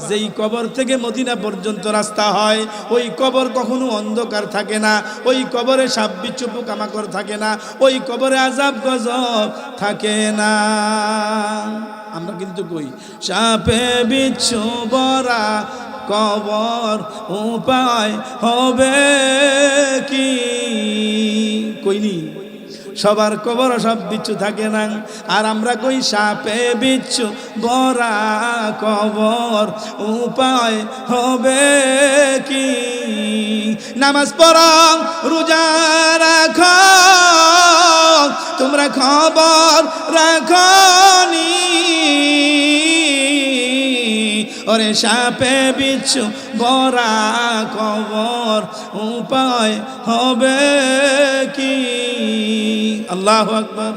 যেই কবর থেকে মদিনা পর্যন্ত রাস্তা হয় ওই কবর কখনো অন্ধকার থাকে না, ওই কবরে সাপ বিচ্ছু পোকামাকড় থাকে না, ওই কবরে আযাব গজব থাকে না। আমরা কিন্তু কই সাপে বিচ্ছু ভরা কবর, উপায় হবে কি? কইনি সবার কবর সব বিচ্ছু থাকে না। আর আমরা কই সাপে বিচ্ছু ভরা কবর, উপায় হবে কি? নামাজ পড়ো, রোজা রাখো, তোমরা খবর রাখনি, ওরে সাপে বিচ্ছু ভরা কবর, উপায় হবে কি? আল্লাহু আকবার।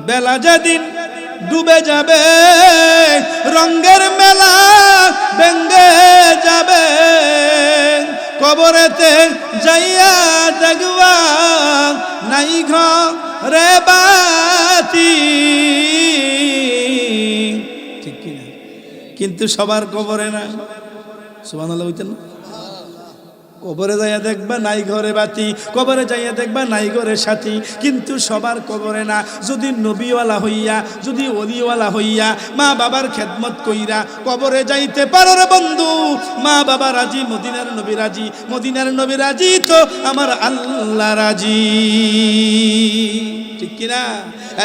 বেলা যেদিন ডুবে যাবে, রঙের মেলা ভেঙ্গে যাবে, কবরেতে যাইয়া দেখবা নাই ঘরে বাতি। ঠিক কিনা? কিন্তু সবার কবরে না। সুবহানাল্লাহ হইতেন না? কবরে যাইয়া দেখবা নাই ঘরে বাতি, কবরে যাইয়া দেখবা নাই ঘরে সাথী, কিন্তু সবার কবরে না। যদি নবীওয়ালা হইয়া, যদি ওলিওয়ালা হইয়া, মা বাবার খেদমত কইরা কবরে যাইতে পারো রে বন্ধু, মা বাবা রাজি, মদিনার নবী রাজি, মদিনার নবী রাজি তো আমার আল্লাহ রাজি। ঠিক কিনা?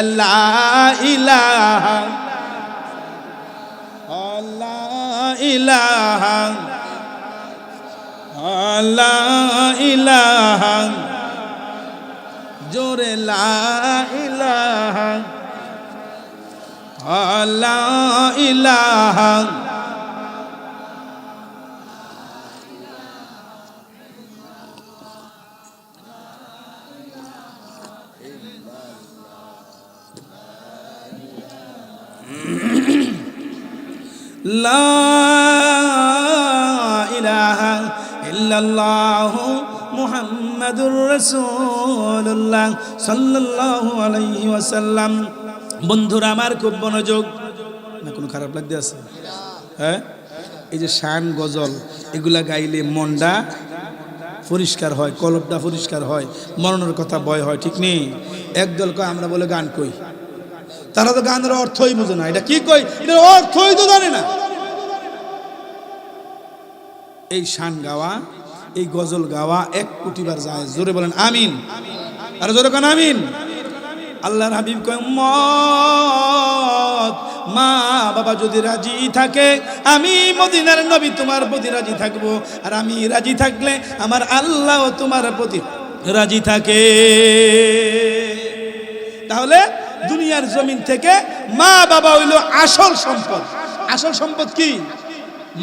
আল্লাহ ইলাহা, আল্লাহ ইলাহা, আল্লাহ ইলাহা, জোরে লা ইলাহা, আল্লাহ ইলাহা। লা ইলাহা ইল্লাল্লাহু মুহাম্মাদুর রাসূলুল্লাহ সাল্লাল্লাহু আলাইহি ওয়াসাল্লাম। বন্ধুরা আমার খুব মনোযোগ, না কোনো খারাপ লাগতে আছে? হ্যাঁ, এই যে শান গজল এগুলা গাইলে মনটা পরিষ্কার হয়, কলবটা পরিষ্কার হয়, মরণের কথা ভয় হয়। ঠিক নেই? একদল কয় আমরা বলে গান কই, তারা তো গানের অর্থই বুঝে না। এটা কি কই, এটার অর্থই তো জানে না। এই শান গাওয়া, এই গজল গাওয়া 1 কোটি বার যায়। জোরে বলেন আমিন। আর জোরে কোন আমিন। আল্লাহর হাবিব কয় উম্মত, মা বাবা যদি রাজি থাকে আমি মদিনার নবী তোমার প্রতি রাজি থাকবো, আর আমি রাজি থাকলে আমার আল্লাহ তোমার প্রতি রাজি থাকে। তাহলে দুনিয়ার জমিন থেকে মা বাবা হইল আসল সম্পদ। আসল সম্পদ কি?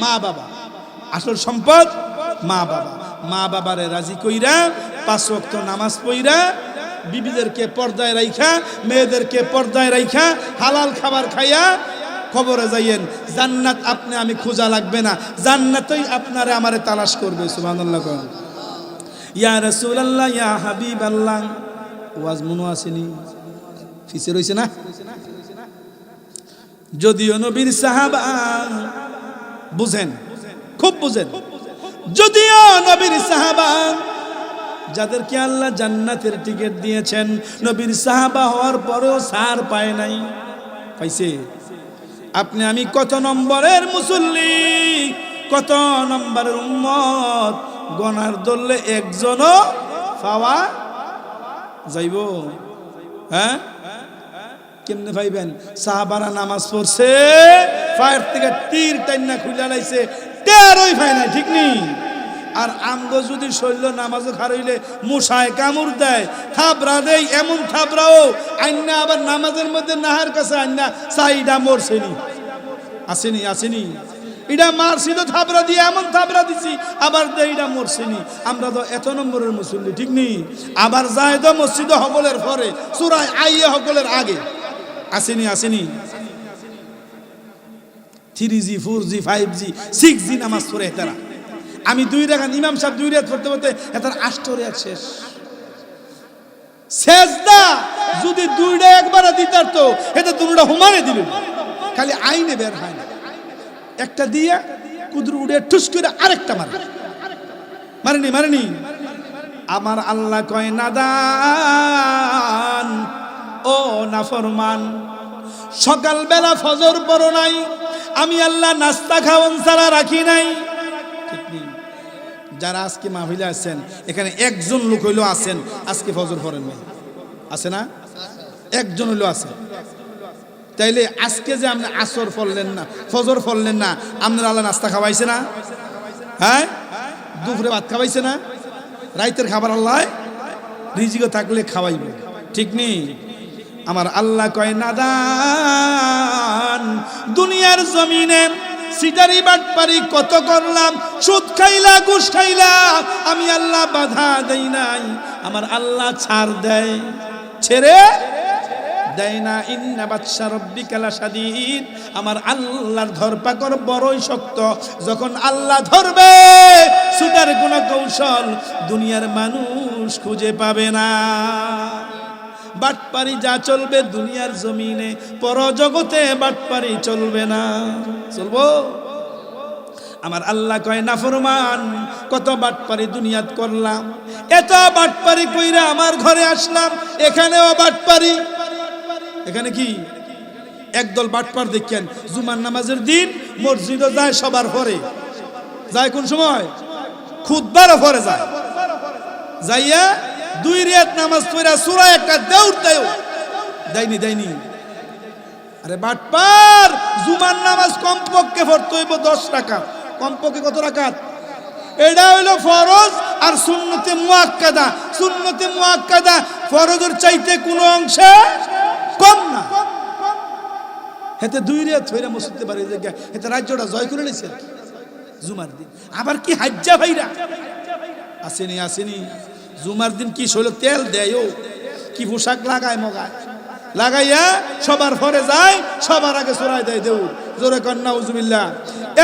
মা বাবা। আসল সম্পদ মা বাবা। মা বাবারে রাজি কইরা 5 ওয়াক্ত নামাজ পড়া, বিবিদেরকে পর্দায় রাইখা, মেয়েদেরকে পর্দায় রাইখা, হালাল খাবার খাইয়া কবরে যাইয়েন। জান্নাত আপনি আমি খোঁজা লাগবে না, জান্নাতই আপনারে আমারে তালাশ করবে। সুবহানাল্লাহ। ইয়া রাসূলুল্লাহ, ইয়া হাবিবাল্লাহ। ওয়াজ মনে আসেনি? ফিসে রইছে না? যদিও নবীর সাহাবা বুঝেন, খুব বুঝেন, যদিও নবীর সাহাবা যাদেরকে আল্লাহ জান্নাতের টিকিট দিয়েছেন, নবীর সাহাবা হওয়ার পরেও ছাড় পায় নাই। পাইছে? আপনি আমি কত নম্বরের মুসল্লি, কত নম্বরের উম্মত, গনার দললে একজনও পাওয়া যাইব? হ্যাঁ, কেমনে পাইবেন? সাহাবারা নামাজ পড়ছে, ফায়ার থেকে তীর টাইনা খুলে লাইছে, টেরই পায় না, ঠিক নেই? আর আমগো যদি শৈল নামাজও খারইলে মশায় কামড় দেয়, থাবড়া দেয়, এমন থাবড়াও আইনা আবার নামাজের মধ্যে নাহার কাছে আইনা সাইডা মরছেনি, আসেনি আসেনি, এটা মারছি তো থাবড়া দিয়ে, এমন থাবড়া দিছি আবার দেইটা মরছেনি। আমরা তো এত নম্বরের মুসল্লি, ঠিক নেই? আবার যায় তো মসজিদ হকলের পরে, সূরা আইয়া হকলের আগে, আসেনি আসেনি। 3G 4G 5G 6G নামাজ পড়ে এতারা। আমি 2 রাকাত, ইমাম সাহেব 2 রাকাত পড়তে পড়তে এতার 8 রাকাত শেষ। সেজদা যদি 2টা একবারে দিতার তো এটা 2টা হুমানে দিল, খালি আইনে বের হয় না। একটা দিয়া কুদরু উড়ে ঠুস করে আরেকটা মারেনি মারেনি। আমার আল্লাহ কয় নাদান ও নাফরমান, সকালবেলা ফজর পড়ো নাই, আমি আল্লাহ নাস্তা খাওয়ান ছাড়া রাখি নাই। ঠিক নেই? যারা আজকে মাহফিলে আছেন, এখানে একজন লোক হইলো আছেন আজকে ফজর পড়েন নাই, আছে না? একজন হইলো আছে। তাইলে আজকে যে আপনি আসর পড়লেন না, ফজর পড়লেন না, আপনার আল্লাহ নাস্তা খাওয়াইছে না? হ্যাঁ, দুপুরে ভাত খাওয়াইছে না? রাইতের খাবার আল্লাহ রিজিকও থাকলে খাওয়াইবে, ঠিক নেই? আমার আল্লাহ কয় নাদান, দুনিয়ার জমিনে সিটারি বাটপারি কত করলাম, সুদ খাইলা ঘুষ খাইলা, আমি আল্লাহ বাধা দেই নাই, আমার আল্লাহ ছাড় দেয়, ছেড়ে দেয় না। ইন্না বাতশা রাব্বিকা লাশাদীদ, আমার আল্লাহর ধরপাকড় বড়ই শক্ত। যখন আল্লাহ ধরবে, সুদার কোনো কৌশল দুনিয়ার মানুষ খুঁজে পাবে না। বাটপারি যা চলবে দুনিয়ার জমিনে, পরজগতে বাটপারি চলবে না। চলবো? আমার আল্লাহ কয় নাফরমান, কত বাটপারি দুনিয়াত করলাম, এত বাটপারি কইরা আমার ঘরে আসলাম, এখানেও বাটপারি। এখানে কি একদল বাটপার দেখেন, জুমার নামাজের দিন মসজিদে যায় সবার পরে, যায় কোন সময়? খুতবার পরে যায়, যাইয়া 2 রাকাত নামাজ পড়া সূরা একটা দেউর দেয়নি দেয়নি। আরে বাটপার, জুমার নামাজ কমপক্ষে পড়তে হইব 10 রাকাত। কমপক্ষে কত রাকাত? এটা হইল ফরজ আর সুন্নতে মুআক্কাদা। সুন্নতে মুআক্কাদা ফরজের চাইতে কোনো অংশে কম না। হেতে 2 রাকাত হইরা মসজিদে পারে জায়গা, হেতে রাজ্যটা জয় করে নিছে জুমার দিন। আবার কি হাজ্জা ভাইরা আসেনি আসেনি? জুমার দিন কি শৈল তেল দেয়, কি পোশাক লাগায়, মগায় লাগাইয়া সবার পরে যায়, সবার আগে সরাই দেয় দেউ, জোরে কন্যা উজুবিল্লাহ।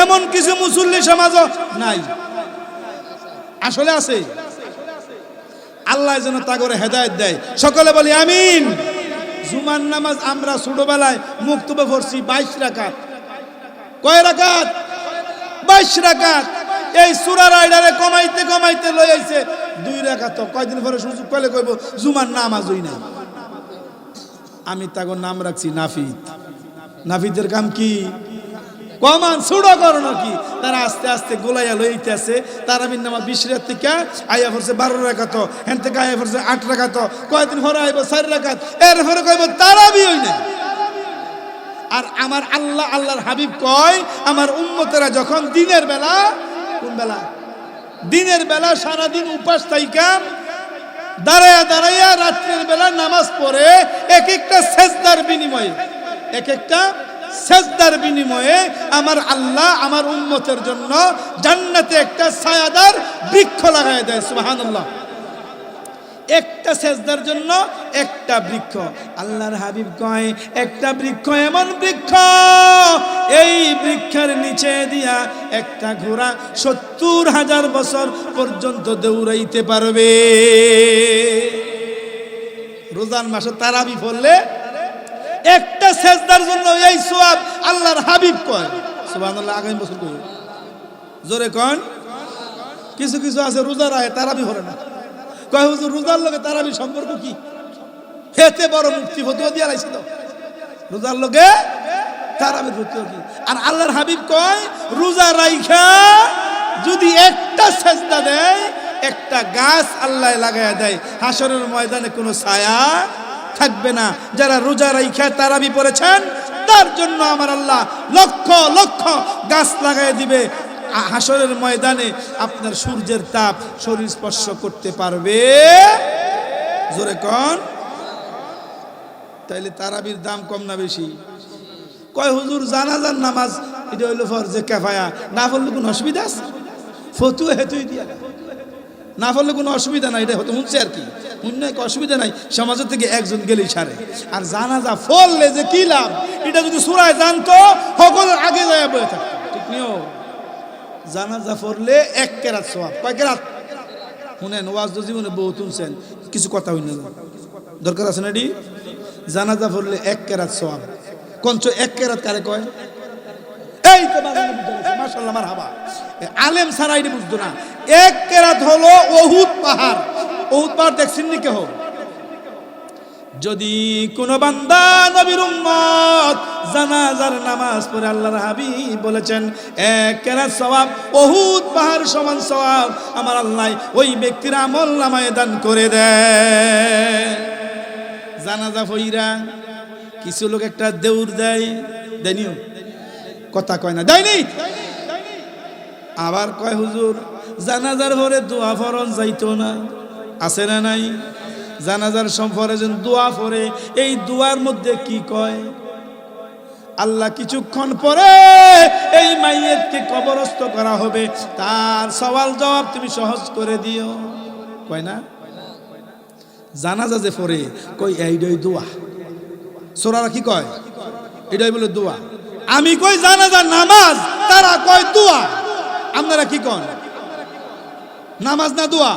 এমন কিছু মুসল্লি সমাজ নাই, আসলে আছে। আল্লাহ যেন তাগরে হেদায়েত দেয়, সকলে বলি আমিন। জুমার নামাজ আমরা ছোটবেলায় মুক্তবে পড়ছি 22 রাকাত। কয় রাকাত? 22 রাকাত। এই সূরা রাইডারে কমাইতে কমাইতে লই আইছে 2 রাকাত। কয়দিন পরে সুযোগ পেলে কইব জুমার নামাজ হই না। আমি তাগো নাম রাখছি নাফিদ। নাফিদের কাম কি? কমান ছুড়ো করো নাকি? তারা আস্তে আস্তে গোলাইয়া লইতে আছে। তারাবির নামাজ 20 রাকাত থেকে আইয়া পড়ছে 12 রাকাত, হেন থেকে আইয়া পড়ছে 8 রাকাত, কয়দিন পরে আইব 4 রাকাত, এরপরে কইব তারাবি হই না। আর আমার আল্লাহ, আল্লাহর হাবিব কয়, আমার উম্মতেরা যখন দিনের বেলা, কোন বেলা? দিনের বেলা সারাদিন উপাস থাইকা দাঁড়াইয়া দাঁড়াইয়া রাত্রের বেলা নামাজ পড়ে, এক একটা সেজদার বিনিময়ে, এক একটা সেজদার বিনিময়ে আমার আল্লাহ আমার উম্মতের জন্য জান্নাতে একটা ছায়াদার বৃক্ষ লাগায় দেয়। সুবহানাল্লাহ। একটা সেজদার জন্য একটা বৃক্ষ। আল্লাহর হাবিব কয়, একটা বৃক্ষ এমন বৃক্ষ, এই বৃক্ষের নিচে দিয়া একটা ঘোড়া 70,000 বছর পর্যন্ত দৌড়াইতে পারবে। রোজান মাসে তারাবি পড়লে একটা সেজদার জন্য এই সওয়াব আল্লাহর হাবিব কয়। সুবহানাল্লাহ। আগামী বছর কই, জোরে কোন? কিছু কিছু আছে রোজা রায় তারাবি ভরে না, কয় হুজুর রোজার লগে তারাবি সম্পর্ক কি? হেতে বড় মুক্তি ফতুয়া দিয়া লাইছিল, রোজার লগে তারাবির ফতুয়া কি? আর আল্লাহর হাবিব কয় রোজা রাইখা যদি একটা সেজদা দেয়, একটা গাছ আল্লাহ লাগায়া দেয়, হাসরের ময়দানে কোনো ছায়া থাকবে না। যারা রোজা রাইখা তারাবি পড়েছেন তার জন্য আমার আল্লাহ লক্ষ লক্ষ গাছ লাগায় দিবে। হাসরের ময়দানে আপনার সূর্যের তাপ শরীর স্পর্শ করতে পারবে। জোরে কোন? তাইলে তারাবির দাম কম না বেশি? কয় হুজুর জানাজার নামাজ এটা হইলো ফরজে কিফায়া, না পড়লে কোনো অসুবিধা আছে? ফতুয়া হেতুই দিয়া না পড়লে কোনো অসুবিধা নাই, এটা হতো শুনছে আর কি, অন্যায় অসুবিধা নাই, সমাজের থেকে একজন গেলেই ছাড়ে। আর জানাজা পড়লে যে কি লাভ, এটা যদি সূরায় জানতো সকলের আগে যায় বলে থাকতো, ঠিক নিও। জানাজা পড়লে 1 কেরাত সওয়াব। কয় কেরাত? শুনেন, ওয়াজ তো জীবনে বহুত শুনছেন, কিছু কথা হই না, দরকার আছে না এটি? জানাজা পড়লে 1 কেরাত সওয়াব। কোনচ 1 কেরাত কারে কয়? এই তো মাশাআল্লাহ মারহাবা, আলেম ছাড়া এটা বুঝতো না। 1 কেরাত হলো উহুদ পাহাড়। উহুদ পাহাড় দেখছেন নি কেহ? যদি কোন বান্দা নবীর উম্মত জানাজার নামাজ পড়ে, আল্লাহর হাবিব বলেছেন 1 কেরাত সওয়াব, উহুদ পাহাড় সমান সওয়াব আমার আল্লাহ ওই ব্যক্তির আমলনামায় দান করে দেয়। জানাজা পড়া কিছু লোক একটা দেউর দেয়, দেনিও কথা কয় না, দেয়নি। আবার কয় হুজুর জানাজার পরে দোয়া ফরজ যাইতো না, আছে না নাই? জানাজার সম্পর্কে যেন দোয়া পড়ে, এই দোয়ার মধ্যে কি কয়? আল্লাহ কিছুক্ষণ পরে এই মাইয়িতকে কবরস্থ করা হবে, তার সওয়াল জবাব তুমি সহজ করে দিও। কয় না? জানাজা যে পড়ে কই এইটাই দোয়া। সোরারা কি কয়? এটাই বলে দোয়া। আমি কই জানাজা নামাজ, তারা কয় দোয়া। আপনারা কি কন? নামাজ না দোয়া?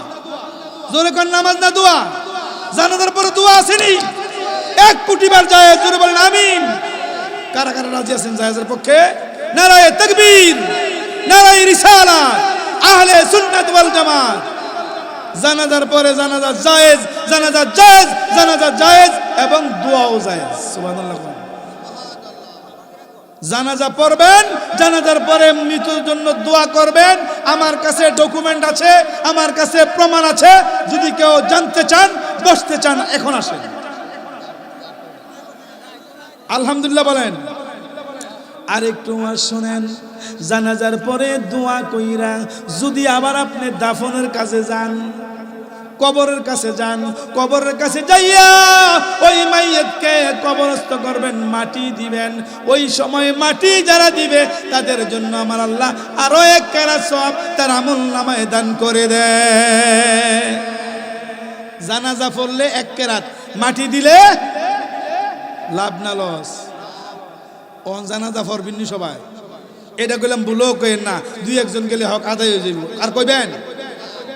জোরে কোন নামাজ না দোয়া? জানাজার পরে দোয়া আসেনি? 1 কোটি বার জায়েজ, জোরে বলেন আমিন। কারা কারা রাজি আছেন জায়েজের পক্ষে? নারায়ে তাকবীর, নারায়ে রিসালাত, আহলে সুন্নাত ওয়াল জামাত। জানাজার পরে জানাজা জায়েজ, জানাজা জায়েজ, জানাজা জায়েজ এবং দোয়াও জায়েজ। সুবহানাল্লাহ। জানাজা পড়বেন, জানাজার পরে মৃত্যুর জন্য দোয়া করবেন। আমার কাছে ডকুমেন্ট আছে, আমার কাছে প্রমাণ আছে। যদি কেউ জানতে চান, বসতে চান, এখন আসেন। আলহামদুলিল্লাহ বলেন। আর একটু শুনেন, জানাজার পরে দোয়া কইরা যদি আবার আপনি দাফনের কাছে যান, কবরের কাছে যান, কবরের কাছে যাইয়া ওই মাইয়িতকে কবরস্থ করবেন, মাটি দিবেন। ওই সময় মাটি যারা দিবে তাদের জন্য আমার আল্লাহ আরো 1 কেরাত সওয়াব তার আমলনামায় দান করে দেয়। জানাজা পড়লে 1 কেরাত, মাটি দিলে লাভ না লস? অন জানাজা পড়বেন নি সবাই? এটা কইলাম ভুলও কইেন না, 2-1 জন গেলে হক আদায় হয়ে যাইব। আর কইবেন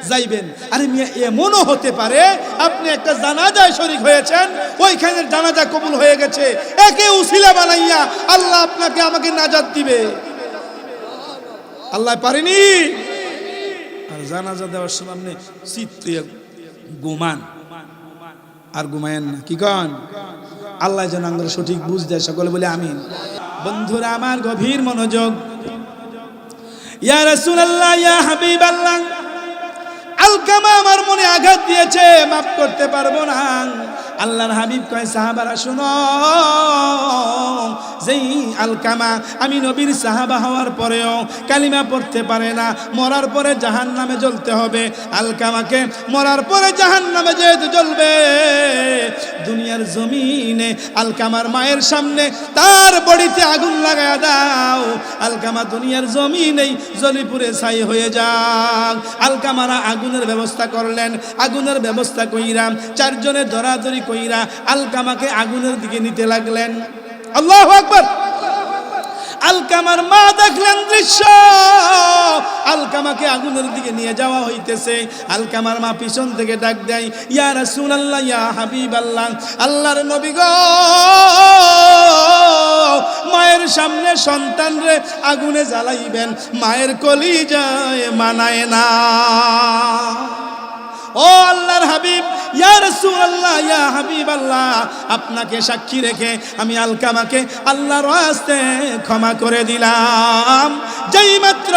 যাইবেন? আরে মিয়া, এমনও হতে পারে আপনি একটা জানাজায় শরীক হয়েছেন, ওইখানের জানাজা কবুল হয়ে গেছে, একে উসিলা বানাইয়া আল্লাহ আপনাকে আমাকে নাজাত দিবে। আল্লাহ পারেনি? আর জানাজা দেওয়ার সময় আপনি চিত্তে ঘুমান, আর ঘুমায়েন না। কি কন? আল্লাহ যেন আমরা সঠিক বুঝ দেয়, সকলে বলে আমিন। বন্ধুরা আমার গভীর মনোযোগ। ইয়া রাসূলুল্লাহ, ইয়া হাবিবাল্লাহ, আলকামা আমার মনে আঘাত দিয়েছে, মাফ করতে পারবো না। আল্লাহর হাবিব কয় সাহাবারা শুনো, যেই আলকামা আমি নবীর সাহাবা হওয়ার পরেও কালিমা পড়তে পারে না, মরার পরে জাহান্নামে জ্বলতে হবে। আলকামাকে মরার পরে জাহান্নামে যেহেতু জ্বলবে, দুনিয়ার জমিনে আলকামার মায়ের সামনে তার বডিতে আগুন লাগায়া দাও, আলকামা দুনিয়ার জমিনেই জ্বলিপুরে ছাই হয়ে যাক। আলকামারা আগুনের ব্যবস্থা করলেন, আগুনের ব্যবস্থা কইরা 4 জনে ধরাধরি কইরা আলকামাকে আগুনের দিকে নিতে লাগলেন। আল্লাহু আকবার। আলকামার মা দেখলেন দৃশ্য, আলকামাকে আগুনের দিকে নিয়ে যাওয়া হইতেছে। আলকামার মা পিছন থেকে ডাক দেয়, ইয়া রাসূলুল্লাহ, ইয়া হাবিবাল্লাহ, আল্লাহর নবী গো, মায়ের সামনে সন্তানরে আগুনে জ্বালাইবেন, মায়ের কলিজায় মানায় না। ও আল্লাহর হাবিব, ইয়া রাসূলুল্লাহ, ইয়া হাবিবাল্লাহ, আপনাকে সাক্ষী রেখে আমি আলকামাকে আল্লাহর ওয়াস্তে ক্ষমা করে দিলাম। যেই মাত্র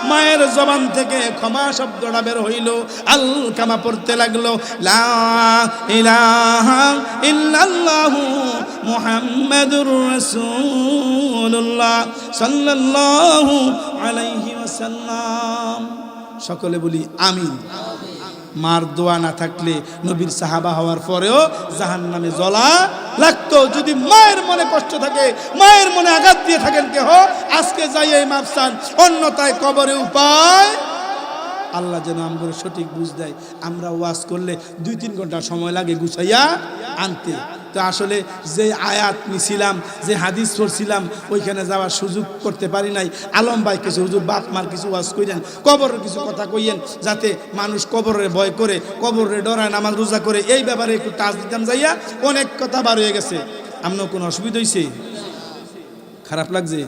মায়ের জবান থেকে ক্ষমা শব্দটা বের হইল, আলকামা পড়তে লাগলো লা ইলাহা ইল্লাল্লাহু মুহাম্মাদুর রাসূলুল্লাহ সাল্লাল্লাহু আলাইহি ওয়াসাল্লাম। সকলে বলি আমিন। মার দোয়া না থাকলে নবীর সাহাবা হওয়ার পরেও জাহান্নামে জ্বলা লাগতো। যদি মায়ের মনে কষ্ট থাকে, মায়ের মনে আঘাত দিয়ে থাকেন কেহ, আজকে যাই এই মাপসান, অন্যথায় কবরে উপায়। আল্লাহ যেন আমাদের সঠিক বুঝ দেয়। আমরা ওয়াজ করলে 2-3 ঘন্টা সময় লাগে গুছাইয়া আনতে। তো আসলে যে আয়াত নিছিলাম, যে হাদিস পড়ছিলাম, ওইখানে যাওয়ার সুযোগ করতে পারি নাই। আলম ভাই কিছু হুজুর বাপ মার কিছু ওয়াজ কইলেন, কবরের কিছু কথা কইয়েন, যাতে মানুষ কবরের ভয় করে, কবরের ডরায় নামাজ রোজা করে। এই ব্যাপারে একটু টাচ দিতাম যাইয়া, অনেক কথা বার হয়ে গেছে। আপনার কোনো অসুবিধা হয়েছে? খারাপ লাগছে?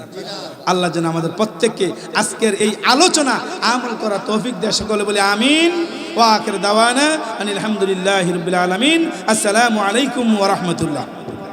আল্লাহ যেন আমাদের প্রত্যেককে আজকের এই আলোচনা আমল করা তৌফিক দেয়। সকলে বলে আমিন। ওয়া আখির দাওয়ানা আনিল হামদুলিল্লাহি রাব্বিল আলামিন। আসসালামু আলাইকুম ওয়া রাহমাতুল্লাহ।